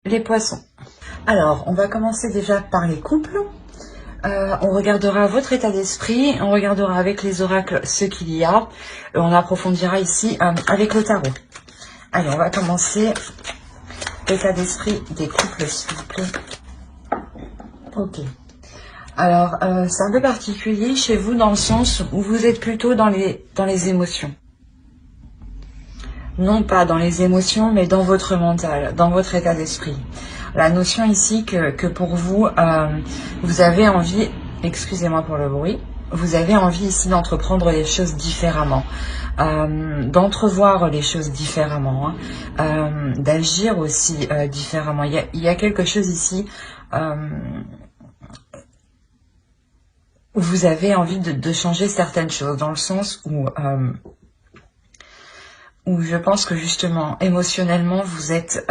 les poissons. Alors, on va commencer déjà par les couples. On regardera votre état d'esprit, on regardera avec les oracles ce qu'il y a. On approfondira ici avec le tarot. Allez, on va commencer. L'état d'esprit des couples, s'il vous plaît. Ok. Alors, c'est un peu particulier chez vous dans le sens où vous êtes plutôt dans les émotions. Non pas dans les émotions, mais dans votre mental, dans votre état d'esprit. La notion ici que pour vous, vous avez envie, excusez-moi pour le bruit, vous avez envie ici d'entreprendre les choses différemment, d'entrevoir les choses différemment, d'agir aussi différemment. Il y a quelque chose ici où vous avez envie de changer certaines choses, dans le sens où je pense que justement, émotionnellement, vous êtes...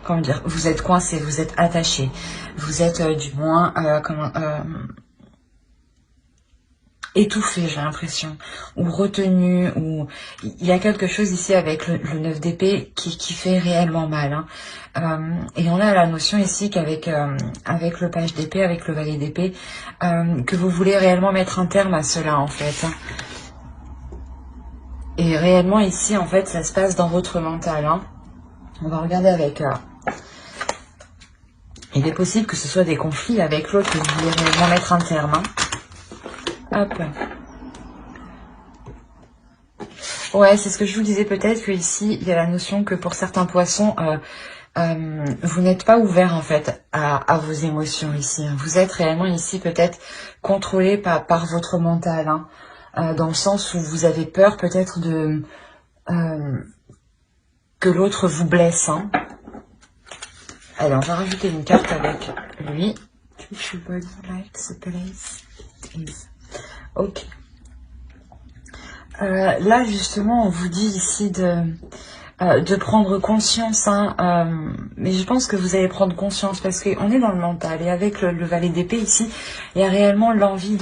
comment dire, vous êtes coincé, vous êtes attaché, vous êtes du moins étouffé, j'ai l'impression, ou retenu, ou il y a quelque chose ici avec le 9 d'épée qui fait réellement mal. Et on a la notion ici qu'avec avec le page d'épée, avec le valet d'épée, que vous voulez réellement mettre un terme à cela en fait. Et réellement ici, en fait, ça se passe dans votre mental. On va regarder avec... il est possible que ce soit des conflits avec l'autre que vous voulez réellement mettre un terme. Hop. Ouais, c'est ce que je vous disais, peut-être que ici, il y a la notion que pour certains poissons, vous n'êtes pas ouvert en fait à vos émotions ici. Vous êtes réellement ici peut-être contrôlé par votre mental. Dans le sens où vous avez peur peut-être de... que l'autre vous blesse. Allez, on va rajouter une carte avec lui. Ok. Là, justement, on vous dit ici de prendre conscience. Mais je pense que vous allez prendre conscience parce qu'on est dans le mental. Et avec le valet d'épée ici, il y a réellement l'envie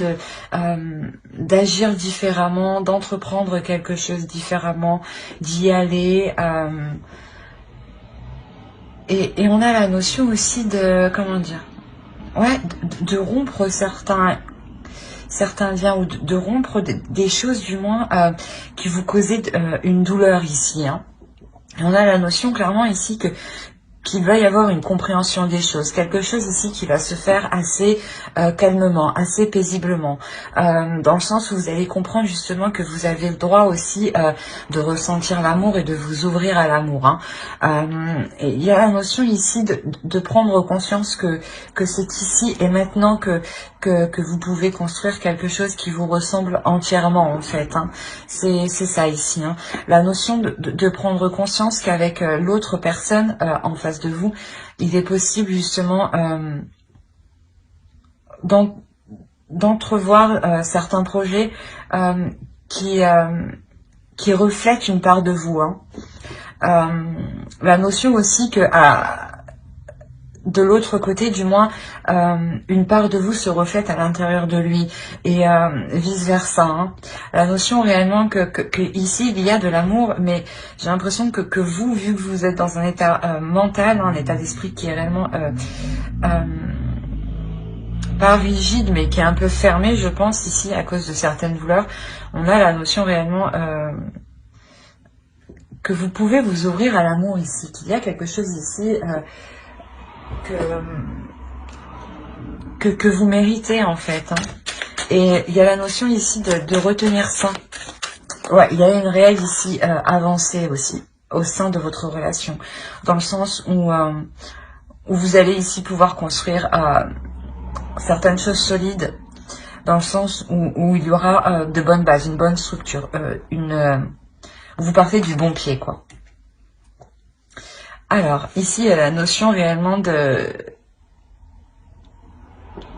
d'agir différemment, d'entreprendre quelque chose différemment, d'y aller... Et on a la notion aussi de, comment dire, ouais, de rompre certains liens ou de rompre des choses du moins qui vous causaient une douleur ici. Et on a la notion clairement ici qu'il va y avoir une compréhension des choses, quelque chose ici qui va se faire assez calmement, assez paisiblement, dans le sens où vous allez comprendre justement que vous avez le droit aussi de ressentir l'amour et de vous ouvrir à l'amour. Et il y a la notion ici de prendre conscience que c'est ici et maintenant que vous pouvez construire quelque chose qui vous ressemble entièrement en fait. C'est ça ici. La notion de prendre conscience qu'avec l'autre personne en face de vous, il est possible justement d'entrevoir certains projets qui reflètent une part de vous. La notion aussi que de l'autre côté, du moins, une part de vous se reflète à l'intérieur de lui et vice-versa. La notion réellement que ici, il y a de l'amour, mais j'ai l'impression que vous, vu que vous êtes dans un état mental, un état d'esprit qui est réellement pas rigide, mais qui est un peu fermé, je pense, ici, à cause de certaines douleurs, on a la notion réellement... que vous pouvez vous ouvrir à l'amour ici, qu'il y a quelque chose ici... que vous méritez en fait. Et il y a la notion ici de retenir ça. Ouais, il y a une réelle ici avancée aussi au sein de votre relation, dans le sens où vous allez ici pouvoir construire certaines choses solides, dans le sens où il y aura de bonnes bases, une bonne structure, vous partez du bon pied quoi. Alors, ici, il y a la notion réellement de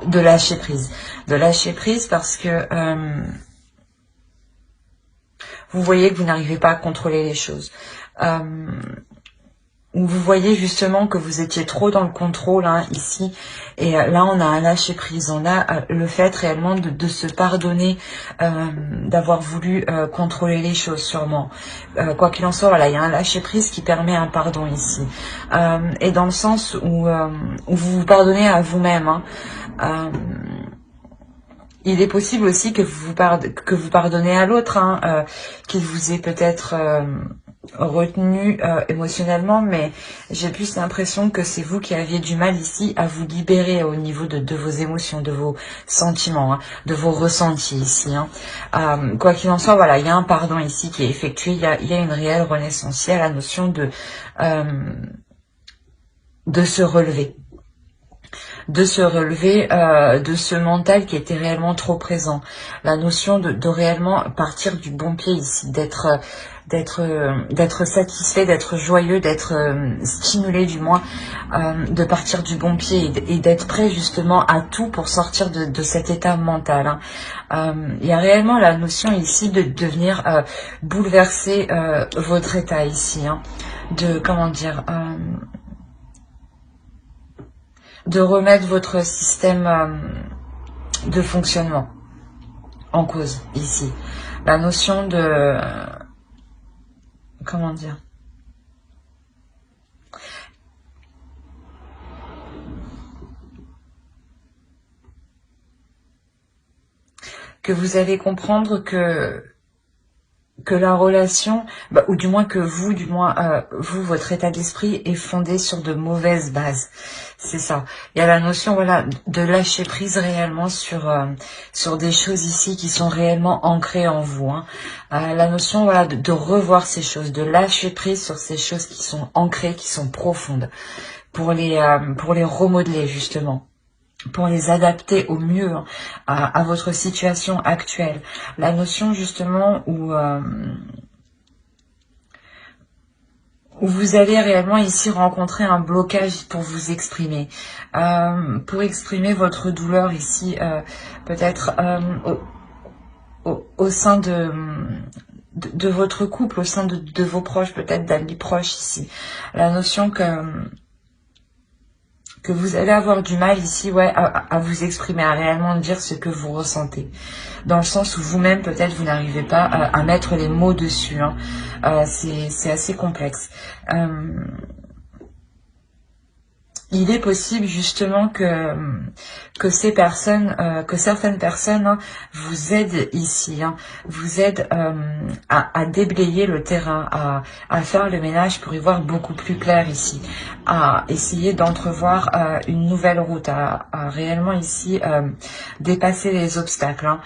lâcher prise. De lâcher prise parce que vous voyez que vous n'arrivez pas à contrôler les choses. où vous voyez justement que vous étiez trop dans le contrôle hein, ici, et là on a un lâcher prise, on a le fait réellement de se pardonner, d'avoir voulu contrôler les choses sûrement. Quoi qu'il en soit, voilà, il y a un lâcher prise qui permet un pardon ici, et dans le sens où vous vous pardonnez à vous-même. Hein, il est possible aussi que vous pardonnez à l'autre, hein, qu'il vous ait peut-être retenu émotionnellement, mais j'ai plus l'impression que c'est vous qui aviez du mal ici à vous libérer au niveau de vos émotions, de vos sentiments, hein, de vos ressentis ici. Hein. Quoi qu'il en soit, voilà, il y a un pardon ici qui est effectué, il y a une réelle renaissance, il y a la notion de se relever. De se relever de ce mental qui était réellement trop présent. La notion de réellement partir du bon pied ici, d'être satisfait, d'être joyeux, d'être stimulé du moins, de partir du bon pied et d'être prêt justement à tout pour sortir de cet état mental. Hein. Il y a réellement la notion ici de venir bouleverser votre état ici, hein, de, comment dire, de remettre votre système de fonctionnement en cause ici. La notion de... comment dire, que vous allez comprendre que la relation, ou du moins que vous, votre état d'esprit est fondé sur de mauvaises bases. C'est ça. Il y a la notion, voilà, de lâcher prise réellement sur des choses ici qui sont réellement ancrées en vous. Hein. La notion, voilà, de revoir ces choses, de lâcher prise sur ces choses qui sont ancrées, qui sont profondes, pour les remodeler justement, pour les adapter au mieux hein, à votre situation actuelle. La notion justement où vous allez réellement ici rencontrer un blocage pour vous exprimer, pour exprimer votre douleur ici, peut-être au sein de votre couple, au sein de vos proches, peut-être d'amis proches ici. La notion que vous allez avoir du mal ici, ouais, à vous exprimer, à réellement dire ce que vous ressentez. Dans le sens où vous-même, peut-être, vous n'arrivez pas à mettre les mots dessus. Hein. C'est assez complexe. Il est possible justement que ces personnes, que certaines personnes hein, vous aident ici, hein, vous aident à déblayer le terrain, à faire le ménage pour y voir beaucoup plus clair ici, à essayer d'entrevoir une nouvelle route, à réellement ici dépasser les obstacles. Hein.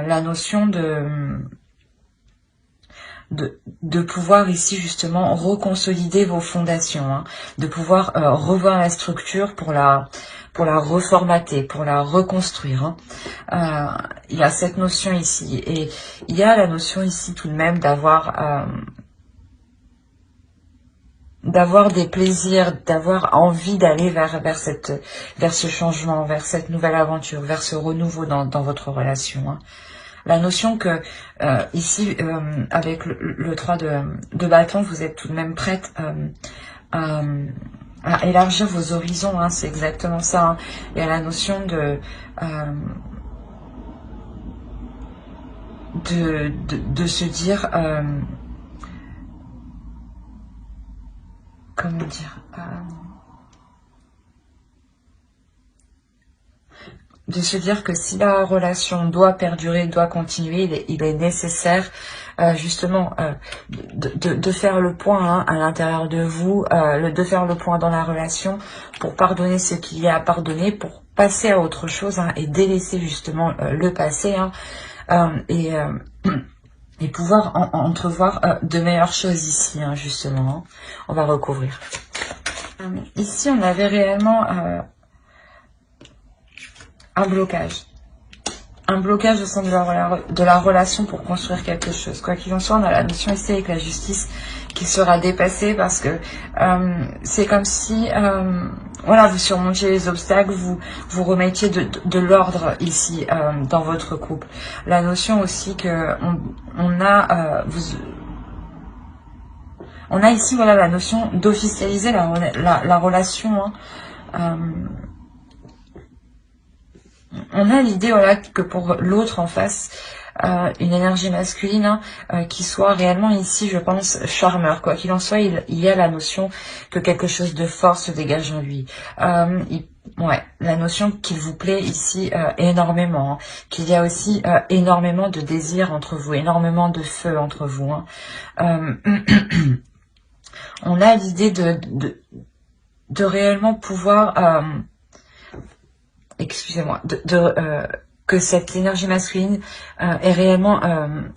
La notion de pouvoir ici justement reconsolider vos fondations, hein, de pouvoir revoir la structure pour la reformater, pour la reconstruire. Hein. Il y a cette notion ici et il y a la notion ici tout de même d'avoir des plaisirs, d'avoir envie d'aller vers ce changement, vers cette nouvelle aventure, vers ce renouveau dans votre relation. Hein. La notion que ici, avec le 3 de bâton, vous êtes tout de même prête à élargir vos horizons, hein, c'est exactement ça. Hein. Il y a la notion de se dire, comment dire, de se dire que si la relation doit perdurer, doit continuer, il est nécessaire justement de faire le point hein, à l'intérieur de vous, de faire le point dans la relation pour pardonner ce qu'il y a à pardonner, pour passer à autre chose hein, et délaisser justement le passé hein, et pouvoir entrevoir de meilleures choses ici hein, justement. Hein. On va recouvrir. Ici on avait réellement un blocage au sein de la relation pour construire quelque chose. Quoi qu'il en soit, on a la notion ici avec la justice qui sera dépassée parce que c'est comme si voilà, vous surmontiez les obstacles, vous remettiez de l'ordre ici dans votre couple. La notion aussi que On a ici, voilà, la notion d'officialiser la relation. Hein. On a l'idée, voilà, que pour l'autre en face, une énergie masculine, hein, qui soit réellement ici, je pense, charmeur. Quoi qu'il en soit, il y a la notion que quelque chose de fort se dégage en lui. Ouais, la notion qu'il vous plaît ici énormément, hein, qu'il y a aussi énormément de désir entre vous, énormément de feu entre vous. Hein. On a l'idée de réellement pouvoir, excusez-moi, que cette énergie masculine est réellement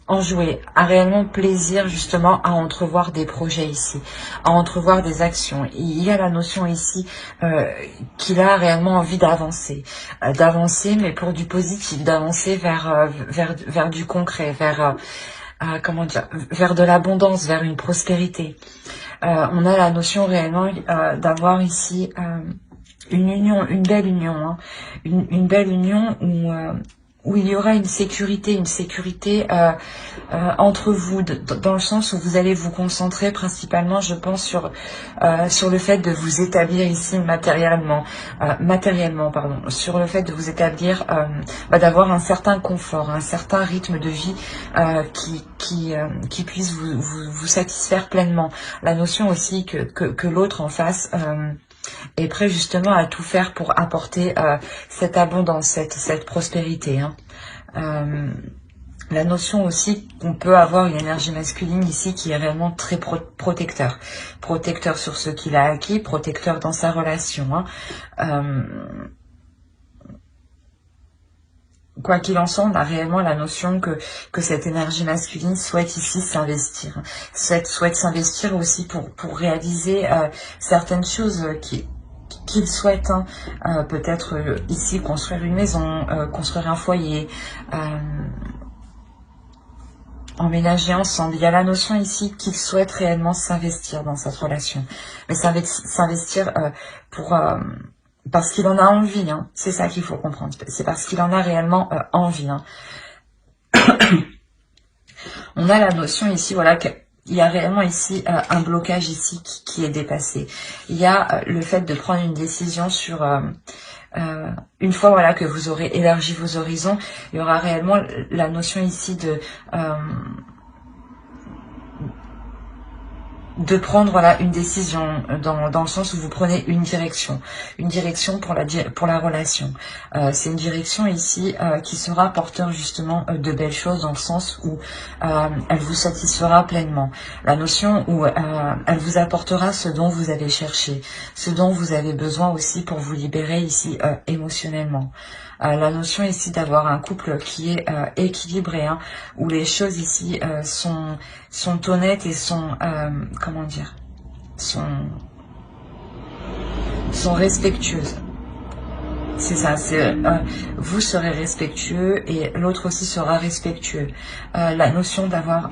enjouée, a réellement plaisir justement à entrevoir des projets ici, à entrevoir des actions. Il y a la notion ici qu'il a réellement envie d'avancer, mais pour du positif, d'avancer vers du concret, vers comment dire, vers de l'abondance, vers une prospérité. On a la notion réellement d'avoir ici une union, une belle union, hein, une belle union où il y aura une sécurité entre vous, dans le sens où vous allez vous concentrer principalement, je pense, sur le fait de vous établir ici matériellement, sur le fait de vous établir, d'avoir un certain confort, un certain rythme de vie qui puisse vous satisfaire pleinement. La notion aussi que l'autre en face est prêt justement à tout faire pour apporter cette abondance, cette prospérité. Hein. La notion aussi qu'on peut avoir une énergie masculine ici qui est réellement très protecteur. Protecteur sur ce qu'il a acquis, protecteur dans sa relation. Hein. Quoi qu'il en soit, on a réellement la notion que cette énergie masculine souhaite ici s'investir. Souhaite s'investir aussi pour réaliser certaines choses qu'il souhaite. Hein. Peut-être ici construire une maison, construire un foyer, emménager ensemble. Il y a la notion ici qu'il souhaite réellement s'investir dans cette relation. Mais s'investir parce qu'il en a envie, hein. C'est ça qu'il faut comprendre. C'est parce qu'il en a réellement envie. Hein. On a la notion ici, voilà, qu'il y a réellement ici un blocage ici qui est dépassé. Il y a le fait de prendre une décision sur... une fois, voilà, que vous aurez élargi vos horizons, il y aura réellement la notion ici de prendre, voilà, une décision dans le sens où vous prenez une direction pour la relation. C'est une direction ici qui sera porteur justement de belles choses, dans le sens où elle vous satisfera pleinement. La notion où elle vous apportera ce dont vous avez cherché, ce dont vous avez besoin aussi pour vous libérer ici émotionnellement. La notion ici d'avoir un couple qui est équilibré, hein, où les choses ici sont honnêtes et sont, comment dire, sont respectueuses. C'est ça, vous serez respectueux et l'autre aussi sera respectueux. La notion d'avoir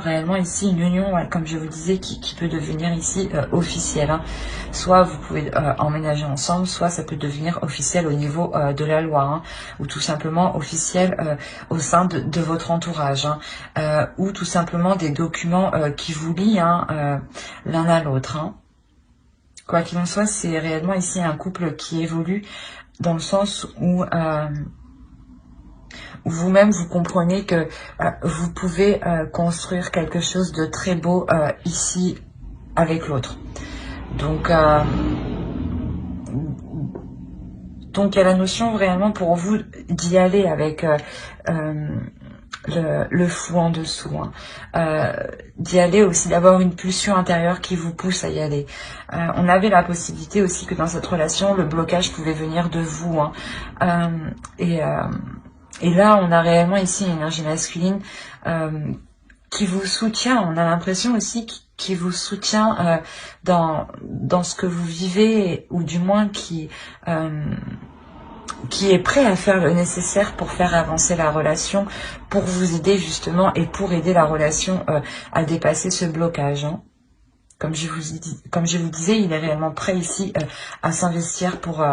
réellement ici une union, ouais, comme je vous disais, qui peut devenir ici officielle. Hein. Soit vous pouvez emménager ensemble, soit ça peut devenir officiel au niveau de la loi, hein, ou tout simplement officiel au sein de votre entourage, hein, ou tout simplement des documents qui vous lient, hein, l'un à l'autre. Hein. Quoi qu'il en soit, c'est réellement ici un couple qui évolue dans le sens où... vous-même vous comprenez que vous pouvez construire quelque chose de très beau ici avec l'autre. Donc il y a la notion réellement pour vous d'y aller avec le fou en dessous, hein. D'y aller aussi, d'avoir une pulsion intérieure qui vous pousse à y aller. On avait la possibilité aussi que dans cette relation, le blocage pouvait venir de vous, hein. Et là, on a réellement ici une énergie masculine qui vous soutient. On a l'impression aussi qui vous soutient dans ce que vous vivez, ou du moins qui est prêt à faire le nécessaire pour faire avancer la relation, pour vous aider justement et pour aider la relation à dépasser ce blocage. Hein. Comme je vous disais, il est réellement prêt ici à s'investir pour...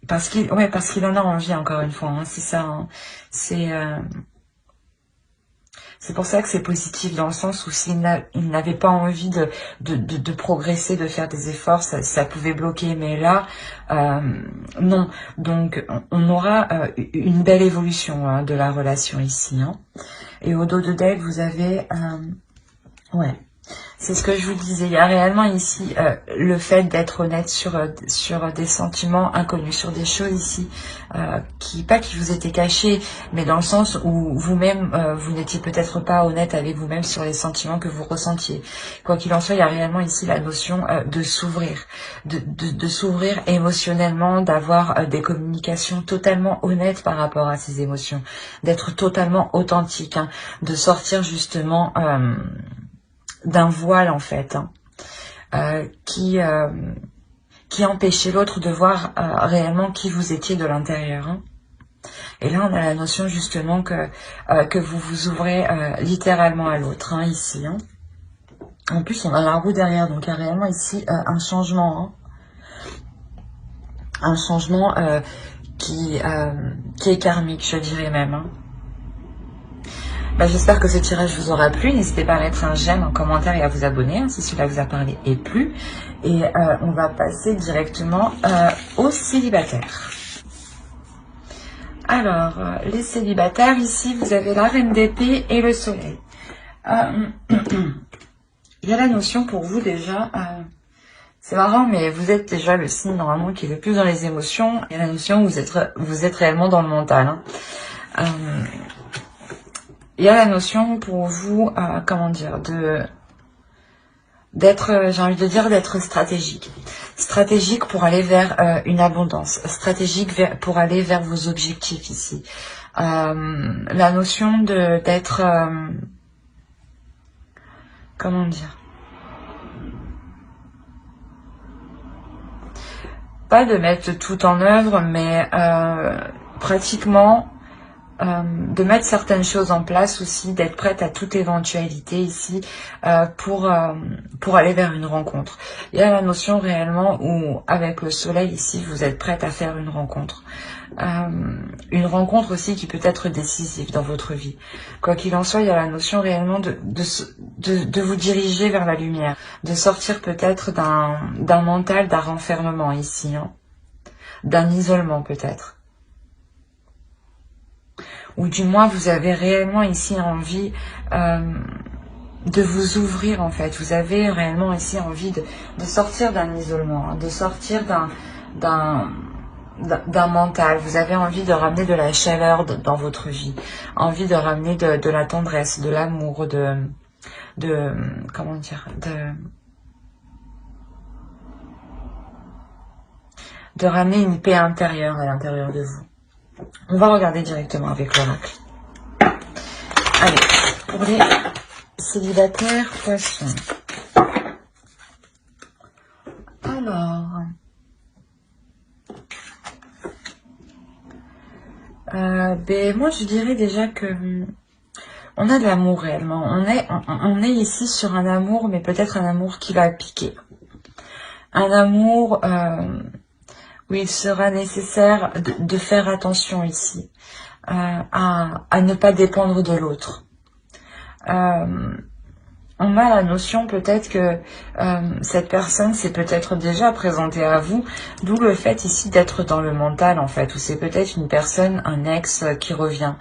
parce qu'il en a envie, encore une fois, hein, c'est ça. Hein. C'est pour ça que c'est positif, dans le sens où s'il n'avait pas envie de progresser, de faire des efforts, ça pouvait bloquer. Mais là, non. Donc, on aura une belle évolution hein, de la relation ici. Hein. Et au dos de deck, vous avez... ouais. C'est ce que je vous disais, il y a réellement ici le fait d'être honnête sur des sentiments inconnus, sur des choses ici pas qui vous étaient cachées, mais dans le sens où vous-même, vous n'étiez peut-être pas honnête avec vous-même sur les sentiments que vous ressentiez. Quoi qu'il en soit, il y a réellement ici la notion de s'ouvrir, de s'ouvrir émotionnellement, d'avoir des communications totalement honnêtes par rapport à ces émotions, d'être totalement authentique, hein, de sortir justement... d'un voile en fait, hein, qui empêchait l'autre de voir réellement qui vous étiez de l'intérieur. Hein. Et là, on a la notion justement que vous vous ouvrez littéralement à l'autre, hein, ici. Hein. En plus, on a la roue derrière, donc il y a réellement ici un changement. Hein. Un changement qui est karmique, je dirais même. Hein. Bah, j'espère que ce tirage vous aura plu. N'hésitez pas à mettre un j'aime, un commentaire et à vous abonner hein, si cela vous a parlé et plu. Et on va passer directement aux célibataires. Alors, les célibataires, ici, vous avez la reine d'épée et le soleil. Il y a la notion pour vous déjà... c'est marrant, mais vous êtes déjà le signe normalement qui est le plus dans les émotions. Il y a la notion où vous êtes réellement dans le mental. Hein. Il y a la notion pour vous, comment dire, d'être, j'ai envie de dire, d'être stratégique. Stratégique pour aller vers une abondance. Stratégique pour aller vers vos objectifs ici. La notion d'être, comment dire, pas de mettre tout en œuvre, mais pratiquement... de mettre certaines choses en place aussi, d'être prête à toute éventualité ici pour aller vers une rencontre. Il y a la notion réellement où avec le soleil ici, vous êtes prête à faire une rencontre. Une rencontre aussi qui peut être décisive dans votre vie. Quoi qu'il en soit, il y a la notion réellement de vous diriger vers la lumière, de sortir peut-être d'un mental, d'un renfermement ici, hein, d'un isolement peut-être. Ou du moins vous avez réellement ici envie de vous ouvrir en fait. Vous avez réellement ici envie de sortir d'un isolement, hein, de sortir d'un mental. Vous avez envie de ramener de la chaleur dans votre vie, envie de ramener de la tendresse, de l'amour, comment dire, de ramener une paix intérieure à l'intérieur de vous. On va regarder directement avec l'oracle. Allez, pour les célibataires poissons. Alors, moi je dirais déjà que on a de l'amour réellement. On est ici sur un amour, mais peut-être un amour qui va piquer. Un amour... où il sera nécessaire de faire attention ici, à ne pas dépendre de l'autre. On a la notion peut-être que cette personne s'est peut-être déjà présentée à vous, d'où le fait ici d'être dans le mental en fait, ou c'est peut-être une personne, un ex qui revient.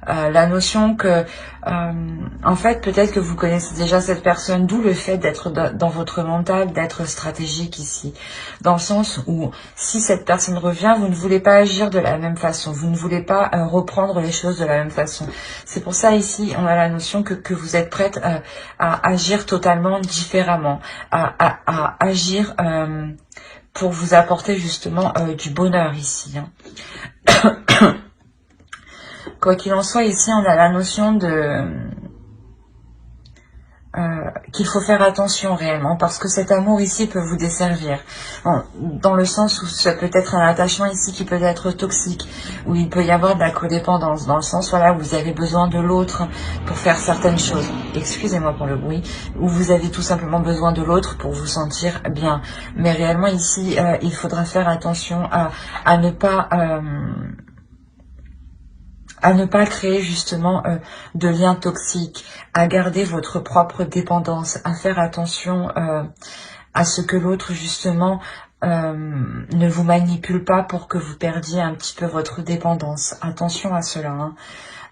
La notion que, en fait, peut-être que vous connaissez déjà cette personne, d'où le fait d'être dans votre mental, d'être stratégique ici. Dans le sens où, si cette personne revient, vous ne voulez pas agir de la même façon, vous ne voulez pas reprendre les choses de la même façon. C'est pour ça ici, on a la notion que vous êtes prête à agir totalement différemment, à agir pour vous apporter justement du bonheur ici. Hein. Quoi qu'il en soit, ici, on a la notion qu'il faut faire attention réellement, parce que cet amour ici peut vous desservir. Bon, dans le sens où ça peut être un attachement ici qui peut être toxique, où il peut y avoir de la codépendance, dans le sens voilà, où vous avez besoin de l'autre pour faire certaines choses. Excusez-moi pour le bruit, où vous avez tout simplement besoin de l'autre pour vous sentir bien. Mais réellement ici, il faudra faire attention à ne pas... à ne pas créer justement de liens toxiques, à garder votre propre dépendance, à faire attention à ce que l'autre justement ne vous manipule pas pour que vous perdiez un petit peu votre dépendance. Attention à cela, hein.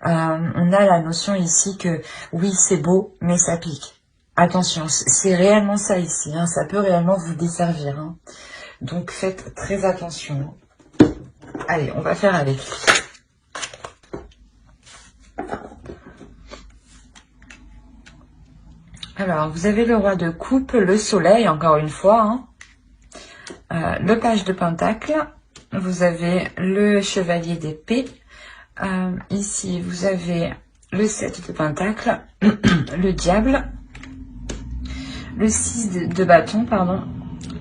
On a la notion ici que oui, c'est beau, mais ça pique. Attention, c'est réellement ça ici, hein, ça peut réellement vous desservir, hein. Donc faites très attention. Allez, on va faire avec. Alors, vous avez le roi de coupe, le soleil, encore une fois, hein. Le page de pentacle, vous avez le chevalier d'épée. Ici, vous avez le 7 de pentacle, le diable, le 6 de bâton, pardon,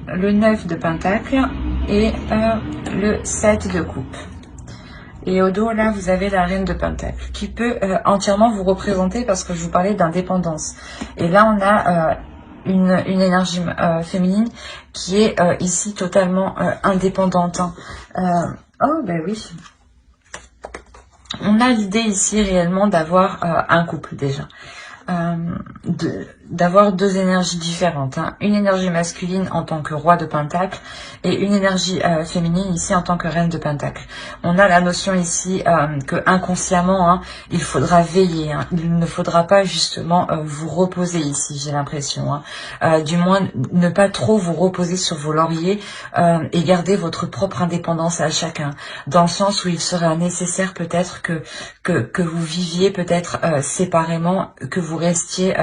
le 9 de pentacle et le 7 de coupe. Et au dos, là, vous avez la reine de pentacle qui peut entièrement vous représenter parce que je vous parlais d'indépendance. Et là, on a une énergie féminine qui est ici totalement indépendante, hein. Oh, ben oui. On a l'idée ici réellement d'avoir un couple déjà. D'avoir deux énergies différentes, hein. Une énergie masculine en tant que roi de pentacle et une énergie féminine ici en tant que reine de pentacle. On a la notion ici que inconsciemment, hein, il faudra veiller, hein. Il ne faudra pas justement vous reposer ici, j'ai l'impression, hein. Du moins ne pas trop vous reposer sur vos lauriers et garder votre propre indépendance à chacun, dans le sens où il sera nécessaire peut-être que vous viviez peut-être séparément, que vous restiez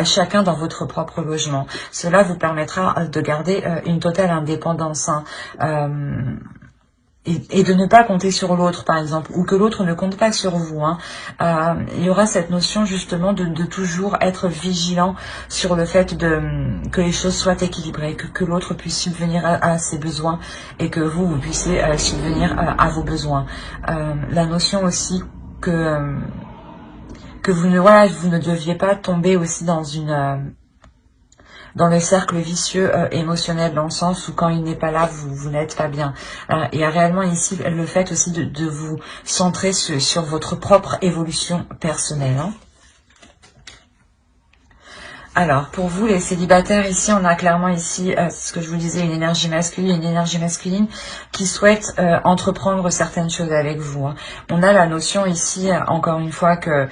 chacun dans votre propre logement. Cela vous permettra de garder une totale indépendance, hein, et de ne pas compter sur l'autre, par exemple, ou que l'autre ne compte pas sur vous, hein. Il y aura cette notion justement de toujours être vigilant sur le fait que les choses soient équilibrées, que l'autre puisse subvenir à ses besoins et que vous puissiez subvenir à vos besoins. La notion aussi que vous ne deviez pas tomber aussi dans le cercle vicieux émotionnel, dans le sens où quand il n'est pas là, vous n'êtes pas bien. Il y a réellement ici le fait aussi de vous centrer sur votre propre évolution personnelle, hein. Alors, pour vous, les célibataires, ici, on a clairement ici, ce que je vous disais, une énergie masculine qui souhaite entreprendre certaines choses avec vous, hein. On a la notion ici, encore une fois, que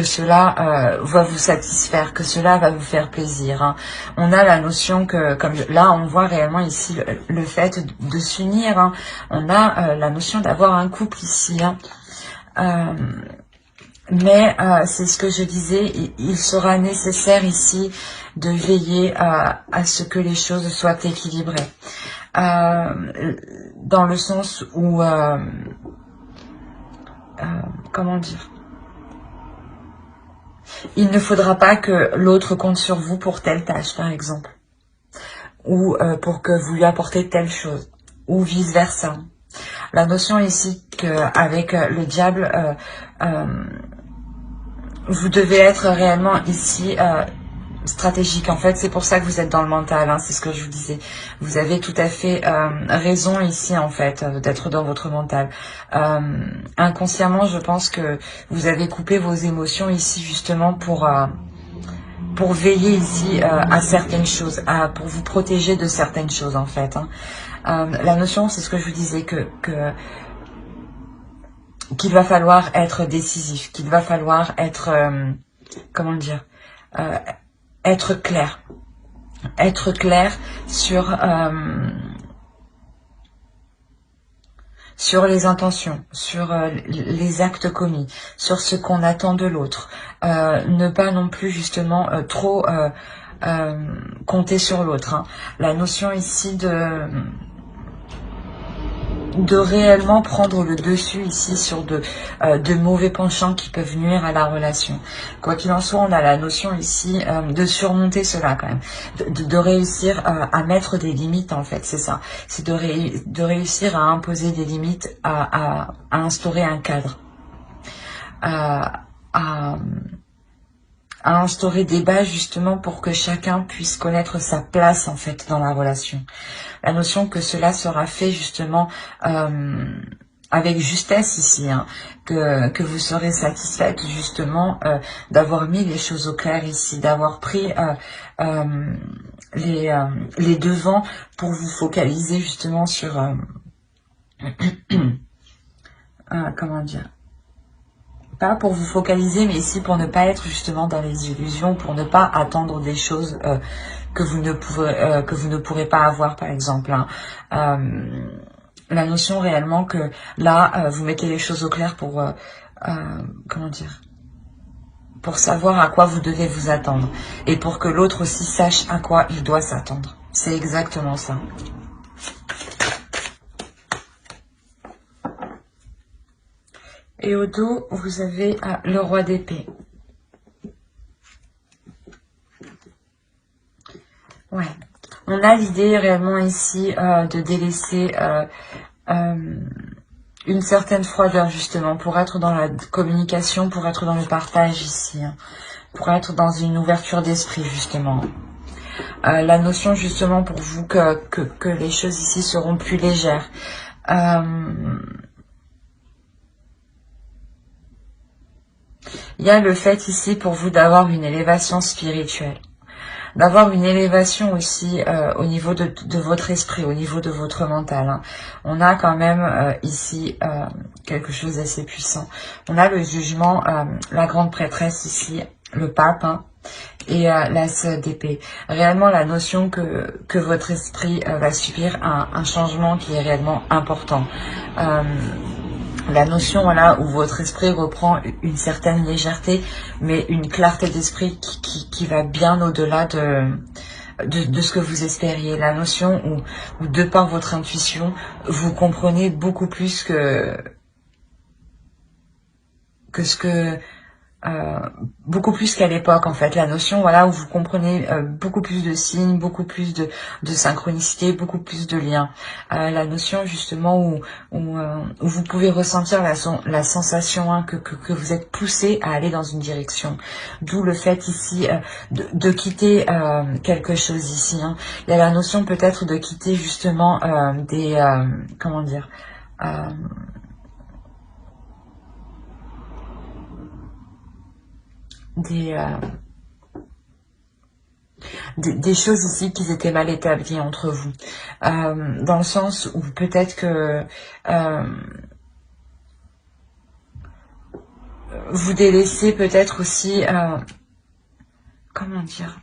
cela va vous satisfaire, que cela va vous faire plaisir, hein. On a la notion que, comme là, on voit réellement ici le fait de s'unir, hein. On a la notion d'avoir un couple ici, hein. Mais c'est ce que je disais, il sera nécessaire ici de veiller à ce que les choses soient équilibrées. Dans le sens où, comment dire, il ne faudra pas que l'autre compte sur vous pour telle tâche, par exemple, ou pour que vous lui apportez telle chose, ou vice-versa. La notion ici qu'avec le diable, vous devez être réellement ici stratégique. En fait, c'est pour ça que vous êtes dans le mental, hein, c'est ce que je vous disais. Vous avez tout à fait raison ici, en fait, d'être dans votre mental. Inconsciemment, je pense que vous avez coupé vos émotions ici, justement, pour veiller ici à certaines choses, pour vous protéger de certaines choses, en fait, hein. La notion, c'est ce que je vous disais, qu'il va falloir être décisif, qu'il va falloir être, comment dire, être clair sur les intentions, sur les actes commis, sur ce qu'on attend de l'autre, ne pas non plus justement trop compter sur l'autre, hein. La notion ici de réellement prendre le dessus ici sur de mauvais penchants qui peuvent nuire à la relation. Quoi qu'il en soit, on a la notion ici de surmonter cela quand même, de réussir à mettre des limites, en fait, c'est ça. C'est de réussir à imposer des limites, à instaurer un cadre, à instaurer des bases justement pour que chacun puisse connaître sa place, en fait, dans la relation. La notion que cela sera fait justement avec justesse ici, hein, que vous serez satisfaite justement d'avoir mis les choses au clair ici, d'avoir pris les devants pour vous focaliser justement sur comment dire, pas pour vous focaliser, mais ici pour ne pas être justement dans les illusions, pour ne pas attendre des choses que vous ne pourrez pas avoir, par exemple, hein. La notion réellement que là, vous mettez les choses au clair pour, comment dire, pour savoir à quoi vous devez vous attendre. Et pour que l'autre aussi sache à quoi il doit s'attendre. C'est exactement ça. Et au dos, vous avez le roi d'épée. Ouais. On a l'idée réellement ici de délaisser une certaine froideur justement pour être dans la communication, pour être dans le partage ici, hein, pour être dans une ouverture d'esprit justement. La notion justement pour vous que les choses ici seront plus légères. Il y a le fait ici pour vous d'avoir une élévation spirituelle. D'avoir une élévation aussi au niveau de votre esprit, au niveau de votre mental, hein. On a quand même ici quelque chose d'assez puissant. On a le jugement, la grande prêtresse ici, le pape, hein, et l'as d'épée. Réellement la notion que votre esprit va subir un changement qui est réellement important. La notion, voilà, où votre esprit reprend une certaine légèreté, mais une clarté d'esprit qui va bien au-delà de ce que vous espériez. La notion où de par votre intuition, vous comprenez beaucoup plus que ce que... beaucoup plus qu'à l'époque en fait, la notion voilà où vous comprenez beaucoup plus de signes, beaucoup plus de synchronicité, beaucoup plus de liens, la notion justement où vous pouvez ressentir la sensation, hein, que vous êtes poussé à aller dans une direction, d'où le fait ici de quitter quelque chose ici, hein. Il y a la notion peut-être de quitter justement des comment dire, des choses ici qui étaient mal établies entre vous, dans le sens où peut-être que vous délaissez peut-être aussi comment dire,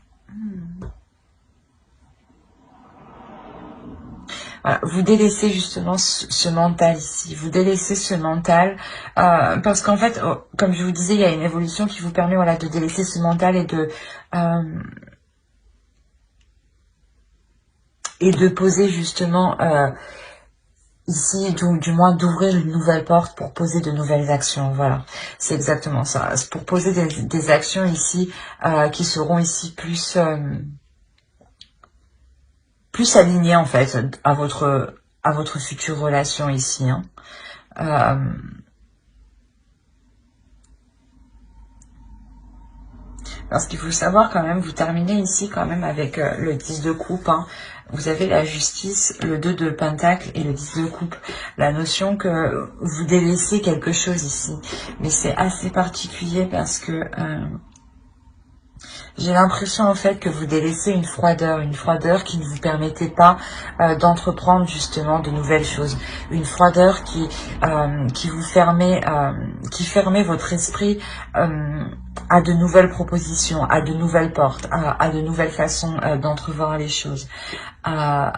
voilà, vous délaissez justement ce mental ici, vous délaissez ce mental, parce qu'en fait, comme je vous disais, il y a une évolution qui vous permet, voilà, de délaisser ce mental et de poser justement ici, du moins d'ouvrir une nouvelle porte pour poser de nouvelles actions. Voilà, c'est exactement ça. C'est pour poser des actions ici qui seront ici plus alignées en fait à votre future relation ici, hein. Parce qu'il faut savoir quand même, vous terminez ici quand même avec le 10 de coupe, hein. Vous avez la justice, le 2 de pentacle et le 10 de coupe. La notion que vous délaissez quelque chose ici. Mais c'est assez particulier parce que j'ai l'impression en fait que vous délaissez une froideur qui ne vous permettait pas d'entreprendre justement de nouvelles choses. Une froideur qui vous fermait, qui fermait votre esprit à de nouvelles propositions, à de nouvelles portes, à de nouvelles façons d'entrevoir les choses. La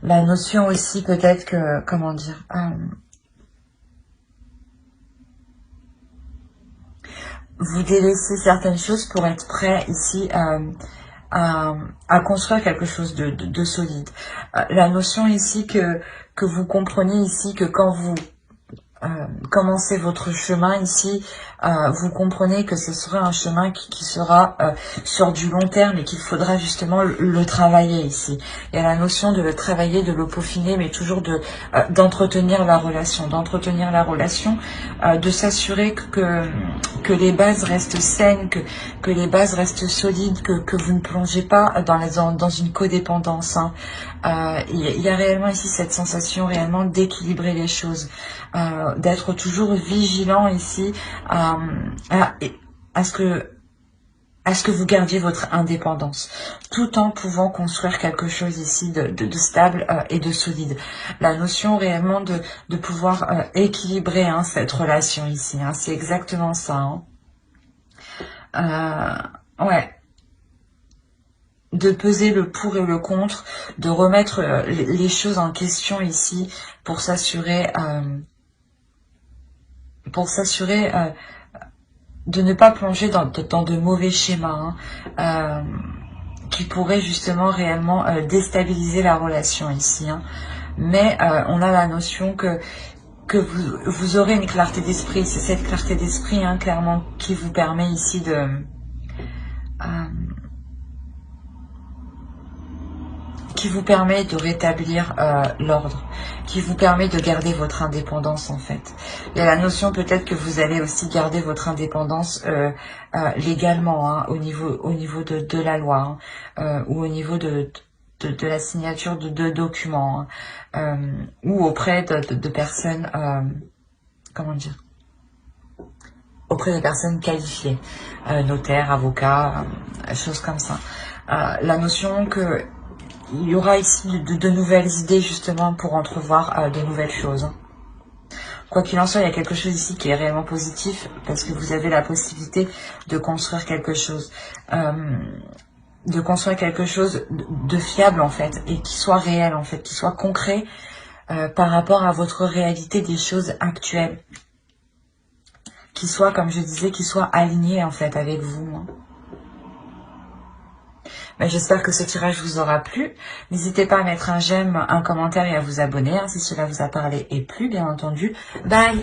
notion aussi peut-être que, comment dire, vous délaissez certaines choses pour être prêt ici à construire quelque chose de solide. La notion ici que vous comprenez ici que quand vous commencez votre chemin ici, vous comprenez que ce sera un chemin qui sera sur du long terme et qu'il faudra justement le travailler ici. Il y a la notion de le travailler, de le peaufiner, mais toujours d'entretenir la relation, de s'assurer que les bases restent saines, que les bases restent solides, que vous ne plongez pas dans une codépendance. Hein. Il y a réellement ici cette sensation réellement d'équilibrer les choses, d'être toujours vigilant ici à ce que vous gardiez votre indépendance, tout en pouvant construire quelque chose ici de stable et de solide. La notion réellement de pouvoir équilibrer cette relation ici, hein, c'est exactement ça. Hein. Ouais. De peser le pour et le contre, de remettre les choses en question ici pour s'assurer de ne pas plonger dans de mauvais schémas qui pourraient justement réellement déstabiliser la relation ici. Hein. Mais on a la notion que vous aurez une clarté d'esprit. C'est cette clarté d'esprit clairement qui vous permet ici de rétablir l'ordre, qui vous permet de garder votre indépendance en fait. Il y a la notion peut-être que vous allez aussi garder votre indépendance légalement, hein, au niveau de la loi, hein, ou au niveau de la signature de documents, hein, ou auprès de personnes, comment dire, auprès de personnes qualifiées, notaires, avocats, choses comme ça. La notion que il y aura ici de nouvelles idées justement pour entrevoir de nouvelles choses. Quoi qu'il en soit, il y a quelque chose ici qui est réellement positif parce que vous avez la possibilité de construire quelque chose. De fiable en fait et qui soit réel en fait, qui soit concret par rapport à votre réalité des choses actuelles. Qui soit, comme je disais, qui soit aligné en fait avec vous. Hein. Mais j'espère que ce tirage vous aura plu. N'hésitez pas à mettre un j'aime, un commentaire et à vous abonner si cela vous a parlé et plu, bien entendu. Bye!